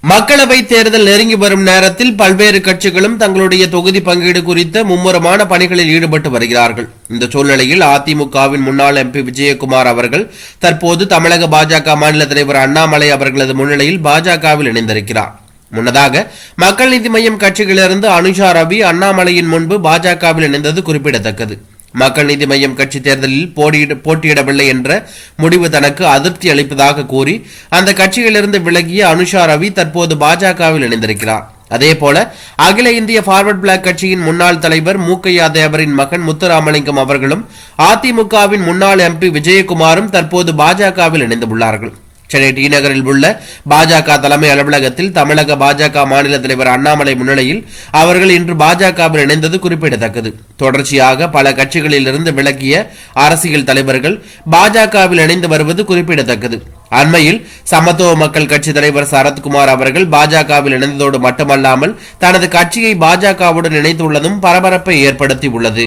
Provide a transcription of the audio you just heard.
மக்களவை தேர்தல் நெருங்கி வரும் நேரத்தில் பல்வேறு கட்சிகளும் தங்களுடைய தொகுதி பங்கீடு குறித்த மும்முரமான பணிகளில் ஈடுபட்டு வருகிறார்கள். இந்த சூழ்நிலையில் அதிமுகவின் முன்னாள் எம்பி விஜயகுமார் அவர்கள் தற்போது தமிழக பாஜக மாநில தலைவர் அண்ணாமலை அவர்களது முன்னிலையில் பாஜகவில் இணைந்திருக்கிறார். முன்னதாக மக்கள் நீதி மய்யம் கட்சியிலிருந்து அனுஷா ரவி அண்ணாமலையின் முன்பு பாஜகவில் இணைந்தது குறிப்பிடத்தக்கது. மக்கள் நீதி மய்யம் கட்சி தேர்தலில் போட்டியிடவில்லை என்ற முடிவு தனக்கு அதிருப்தி அளிப்பதாக கூறி அந்த கட்சியிலிருந்து விலகிய அனுஷா ரவி தற்போது பாஜகவில் இணைந்திருக்கிறார். அதேபோல அகில இந்திய பார்வர்ட் பிளாக் கட்சியின் முன்னாள் தலைவர் மூக்கையா தேவரின் மகன் முத்துராமலிங்கம் அவர்களும் அதிமுகவின் முன்னாள் எம்பி விஜயகுமாரும் தற்போது பாஜகவில் இணைந்துள்ளார்கள். சென்னை டி நகரில் உள்ள பாஜக தலைமை அலுவலகத்தில் தமிழக பாஜக மாநில தலைவர் அண்ணாமலை முன்னிலையில் அவர்கள் இன்று பாஜகவில் இணைந்தது குறிப்பிடத்தக்கது. தொடர்ச்சியாக பல கட்சிகளில் இருந்து விலகிய அரசியல் தலைவர்கள் பாஜகவில் இணைந்து வருவது குறிப்பிடத்தக்கது. அண்மையில் சமத்துவ மக்கள் கட்சி தலைவர் சரத்குமார் அவர்கள் பாஜகவில் இணைந்ததோடு மட்டுமல்லாமல் தனது கட்சியை பாஜகவுடன் இணைத்துள்ளதும் பரபரப்பை ஏற்படுத்தியுள்ளது.